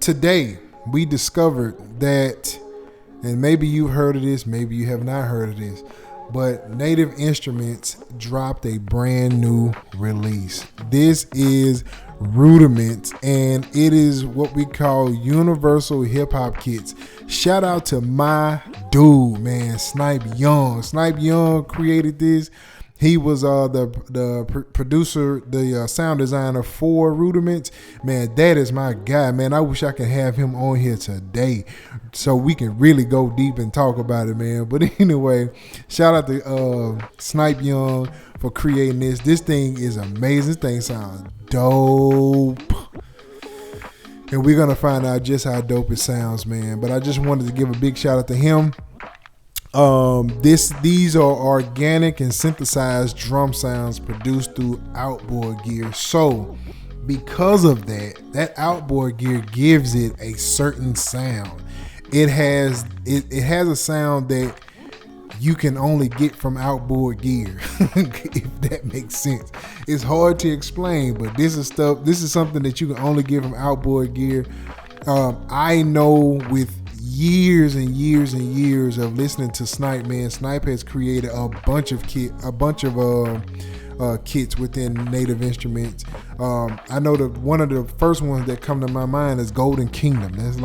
today we discovered that, and maybe you've heard of this, maybe you have not heard of this, but Native Instruments dropped a brand new release. This is Rudiments, and it is what we call universal hip hop kits. Shout out to my dude, man, Snipe Young. Snipe Young created this. He was the producer, the sound designer for Rudiments. Man, that is my guy, man. I wish I could have him on here today so we can really go deep and talk about it, man. But anyway, shout out to Snipe Young for creating this. This thing is amazing. This thing sounds dope. And we're going to find out just how dope it sounds, man. But I just wanted to give a big shout out to him. These are organic and synthesized drum sounds produced through outboard gear. So because of that outboard gear gives it a certain sound. It has a sound that you can only get from outboard gear, if that makes sense. It's hard to explain, but this is something that you can only get from outboard gear. I know with years and years and years of listening to Snipe, man, Snipe has created a bunch of kits within Native Instruments. I know that one of the first ones that come to my mind is Golden Kingdom. That's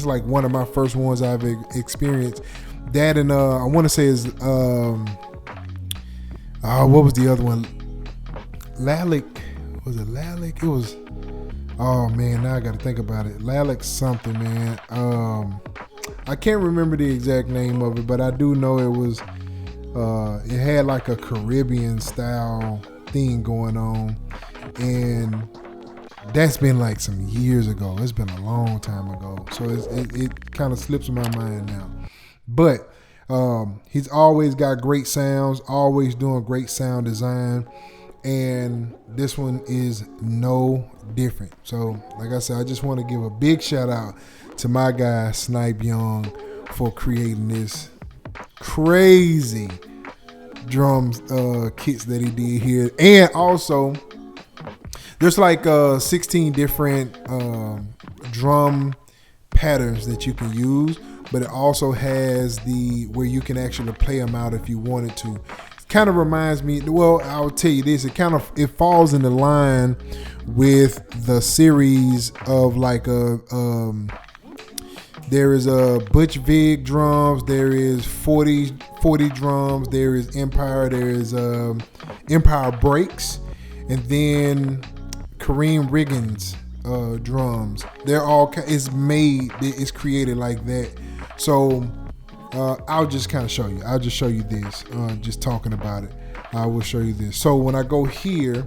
like one of my first ones I've experienced. That, and I want to say is what was the other one? Lalic. Was it Lalic? It was. Oh man, now I got to think about it. Lalic something, man. I can't remember the exact name of it, but I do know it was. It had like a Caribbean style thing going on, and that's been like some years ago. It's been a long time ago, so it kind of slips my mind now. But he's always got great sounds, always doing great sound design. And this one is no different. So, like I said, I just want to give a big shout out to my guy, Snipe Young, for creating this crazy drums kits that he did here. And also, there's like 16 different drum patterns that you can use, but it also has where you can actually play them out if you wanted to. Kind of reminds me, well, I'll tell you this, it falls in the line with the series of like there is a Butch Vig drums, there is 40 drums, there is Empire, there is Empire Breaks, and then Kareem Riggins drums. They're all, it's created like that. So I'll just kind of show you. I'll just show you this. Just talking about it, I will show you this. So when I go here,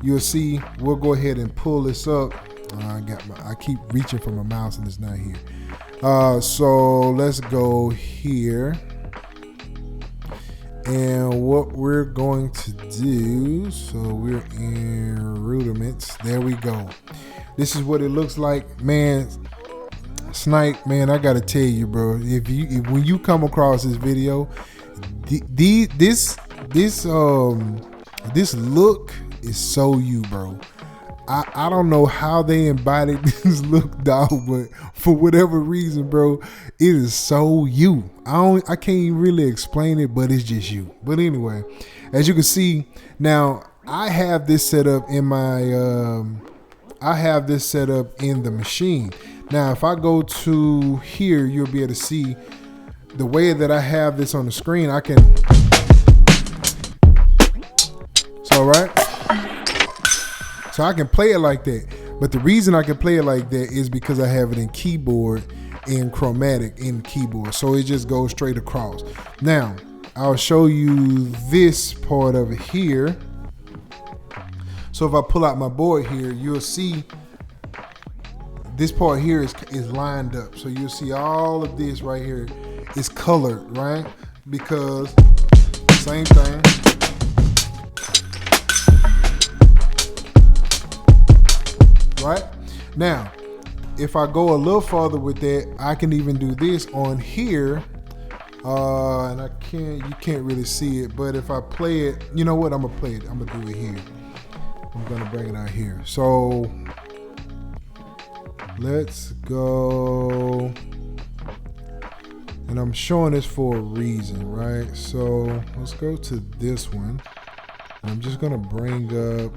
you'll see. We'll go ahead and pull this up. I keep reaching for my mouse and it's not here. So let's go here. And what we're going to do. So we're in Rudiments. There we go. This is what it looks like, man. Snipe, man, I gotta tell you, bro. When you come across this video, this look is so you, bro. I don't know how they embodied this look, dog, but for whatever reason, bro, it is so you. I can't even really explain it, but it's just you. But anyway, as you can see, now I have this set up in the machine. Now, if I go to here, you'll be able to see the way that I have this on the screen. So, right? So I can play it like that. But the reason I can play it like that is because I have it in keyboard and chromatic in keyboard. So it just goes straight across. Now, I'll show you this part of it here. So if I pull out my board here, you'll see this part here is lined up. So you'll see all of this right here is colored, right? Because same thing. Right? Now, if I go a little further with that, I can even do this on here. And you can't really see it, but if I play it, you know what? I'm gonna play it. I'm gonna do it here. I'm gonna bring it out here. So Let's go. And I'm showing this for a reason, right? So let's go to this one. I'm just gonna bring up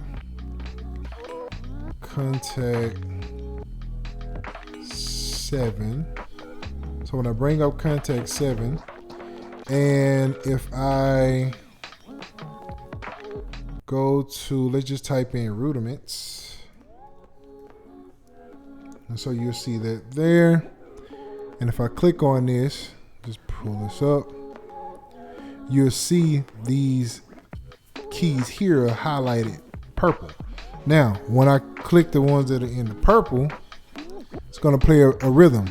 contact 7. So when I bring up contact 7, and if I go to, let's just type in Rudiments. And so you'll see that there. And if I click on this, just pull this up, you'll see these keys here are highlighted purple. Now, when I click the ones that are in the purple, it's going to play a rhythm.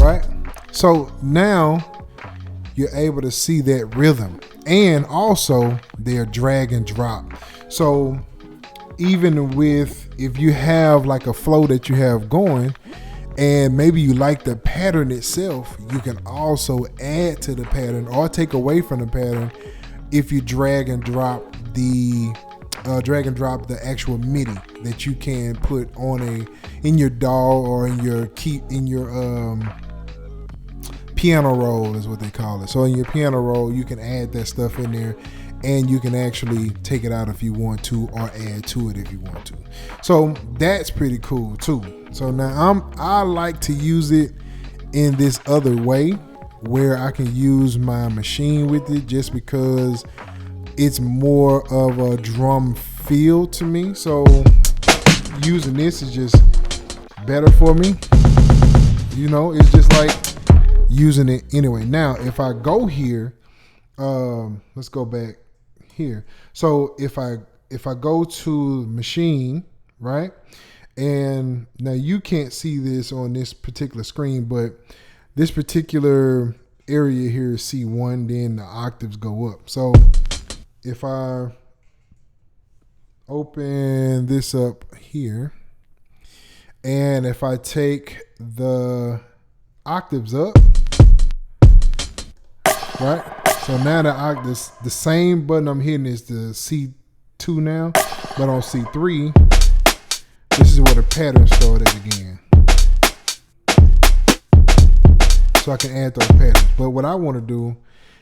Right? So now you're able to see that rhythm, and also their drag and drop. So even with, if you have like a flow that you have going and maybe you like the pattern itself, you can also add to the pattern or take away from the pattern if you drag and drop the actual MIDI that you can put on in your DAW or in your piano roll is what they call it. So in your piano roll, you can add that stuff in there, and you can actually take it out if you want to, or add to it if you want to. So that's pretty cool too. So now I like to use it in this other way where I can use my machine with it, just because it's more of a drum feel to me. So using this is just better for me. You know, it's just like using it anyway. Now, if I go here, let's go back here. So if I go to machine, right? And now you can't see this on this particular screen, but this particular area here is C1, then the octaves go up. So if I open this up here, and if I take the octaves up, right? So now the octaves, the same button I'm hitting is the C2 now, but on C3, this is where the pattern started again. So I can add those patterns. But what I want to do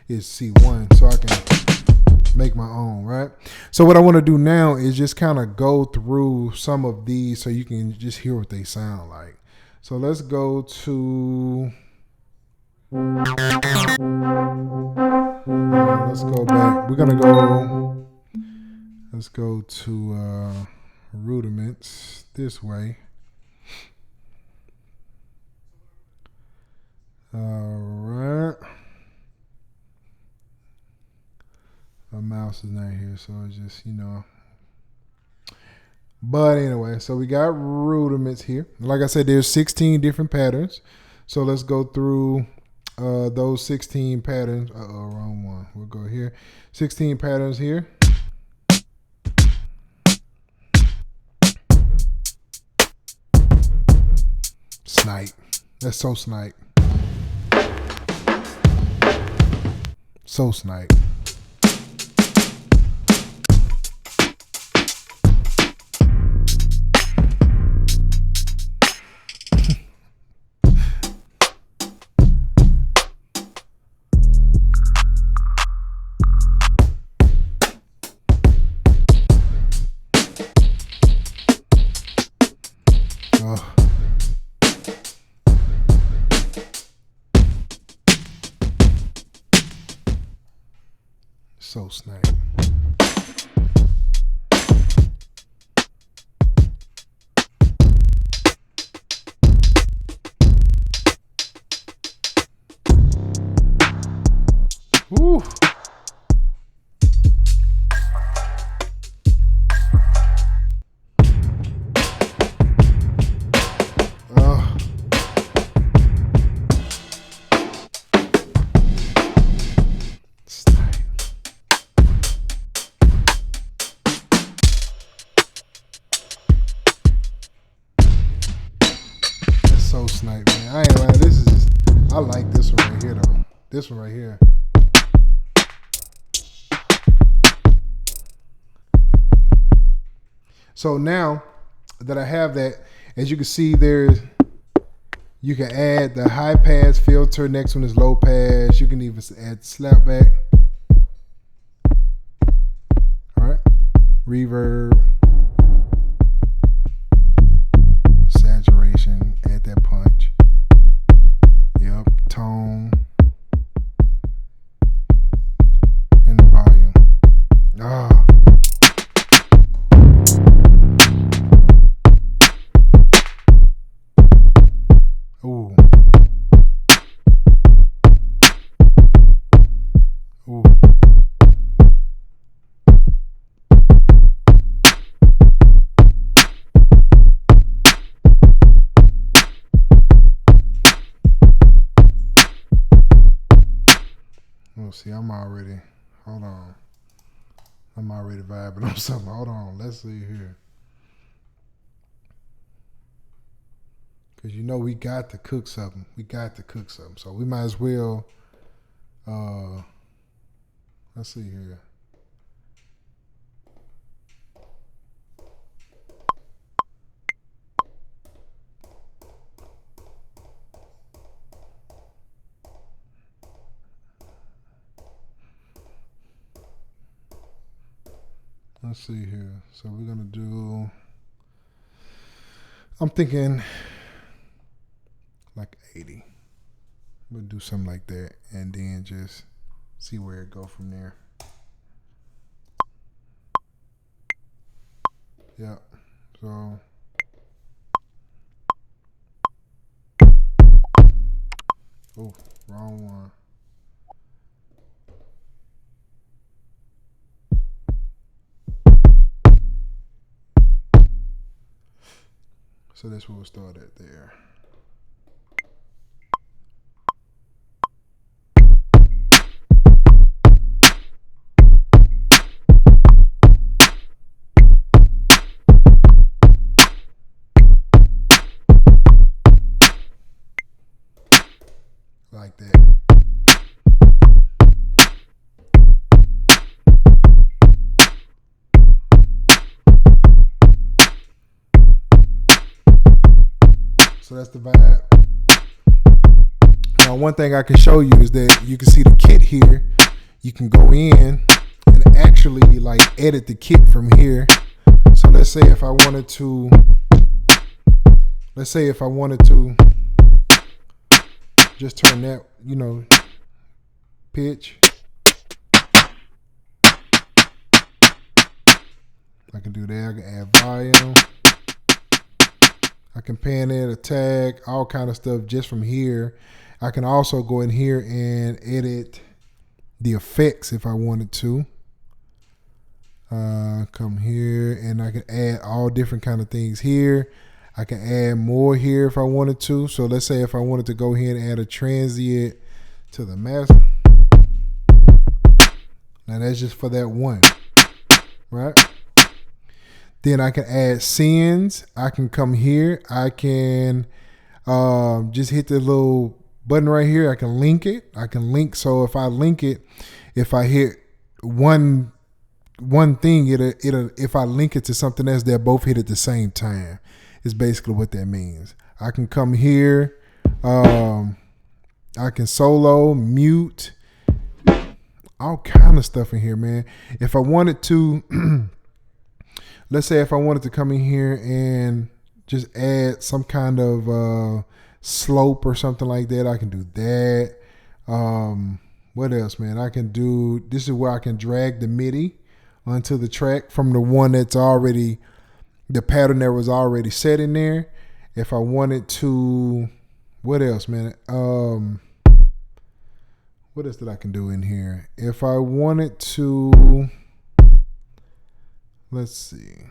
is C1, so I can make my own, right? So what I want to do now is just kind of go through some of these so you can just hear what they sound like. So let's go to, let's go back. Let's go to Rudiments this way. All right. My mouse is not here, so it's just, you know. But anyway, so we got Rudiments here. Like I said, there's 16 different patterns. So let's go through those 16 patterns. Wrong one. We'll go here. 16 patterns here. Snipe. That's so snipe. So snipe. So snipe. Woo. so snipe, man. I ain't lying. This is just, I like this one right here though. This one right here. So now that I have that, as you can see, you can add the high pass filter. Next one is low pass. You can even add slapback. All right, reverb, saturation. Add that punch. Yep, tone and the volume. Ah. Ooh. Ooh. Let's see, I'm already vibing on something. Hold on, let's see here. Because you know we got to cook something. So we might as well, let's see here. Let's see here. So we're going to do, I'm thinking like 80. We'll do something like that and then just see where it go from there. Yep. So oh, wrong one. So that's where we'll start at there. Like that. So that's the vibe. Now, one thing I can show you is that you can see the kit here. You can go in and actually like edit the kit from here. So let's say if I wanted to just turn that, pitch. I can do that. I can add volume. I can pan it, a tag, all kind of stuff just from here. I can also go in here and edit the effects if I wanted to. Come here and I can add all different kind of things here. I can add more here if I wanted to. So let's say if I wanted to go here and add a transient to the master. Now that's just for that one, right? Then I can add scenes. I can come here. I can just hit the little button right here. I can link it. So if I link it, if I hit one thing, it'll if I link it to something else, they'll both hit at the same time. Is basically what that means. I can come here. I can solo, mute, all kind of stuff in here, man. If I wanted to, let's say if I wanted to come in here and just add some kind of slope or something like that, I can do that. What else, man? I can do, this is where I can drag the MIDI onto the track from the one that's already, the pattern that was already set in there. If I wanted to, what else, man? What else that I can do in here? If I wanted to, let's see,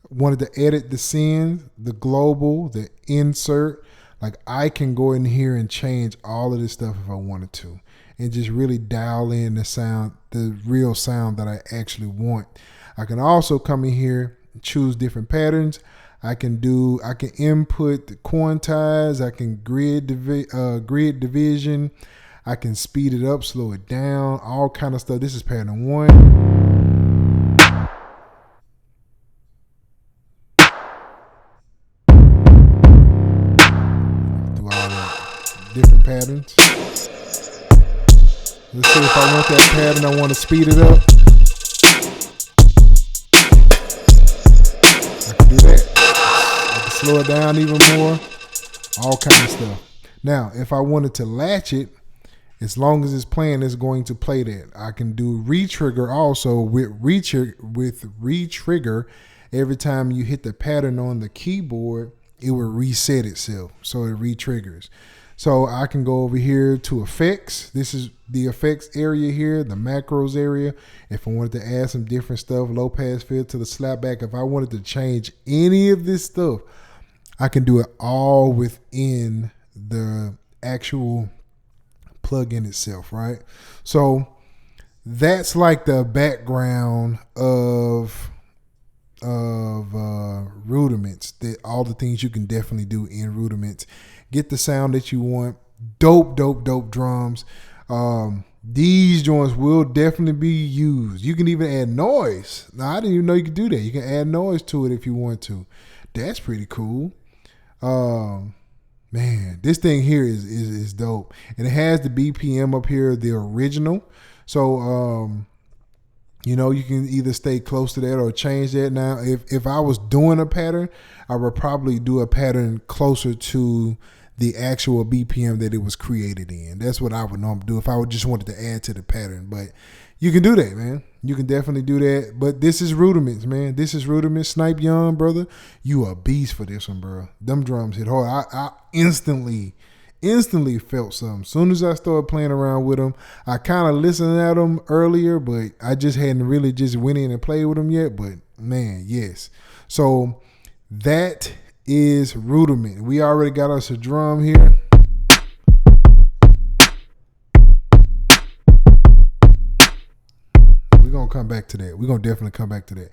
wanted to edit the scenes, the global, the insert, like I can go in here and change all of this stuff if I wanted to and just really dial in the sound, the real sound that I actually want. I can also come in here, choose different patterns. I can input the quantize. I can grid division. I can speed it up, slow it down, all kind of stuff. This is pattern 1. Do all the different patterns. Let's see if I want that pattern. I want to speed it up. I can do that. I can slow it down even more. All kind of stuff. Now, if I wanted to latch it, as long as it's playing, it's going to play that. I can do retrigger also with retrigger. Every time you hit the pattern on the keyboard, it will reset itself. So it retriggers. So I can go over here to effects. This is the effects area here, the macros area. If I wanted to add some different stuff, low pass filter to the slapback, if I wanted to change any of this stuff, I can do it all within the actual plugin itself, right? So that's like the background of Rudiments. That all the things you can definitely do in Rudiments. Get the sound that you want. Dope drums. These joints will definitely be used. You can even add noise. Now, I didn't even know you could do that. You can add noise to it if you want to. That's pretty cool. Man, this thing here is dope. And it has the BPM up here, the original. So, you know, you can either stay close to that or change that. Now, if I was doing a pattern, I would probably do a pattern closer to the actual BPM that it was created in. That's what I would normally do if I would just wanted to add to the pattern. But you can do that, man. You can definitely do that. But this is Rudiments, man. This is Rudiments. Snipe Young, brother. You a beast for this one, bro. Them drums hit hard. I instantly felt something. As soon as I started playing around with them, I kind of listened at them earlier, but I just hadn't really just went in and played with them yet. But, man, yes. So that is Rudiment. We already got us a drum here. We're going to come back to that. We're going to definitely come back to that.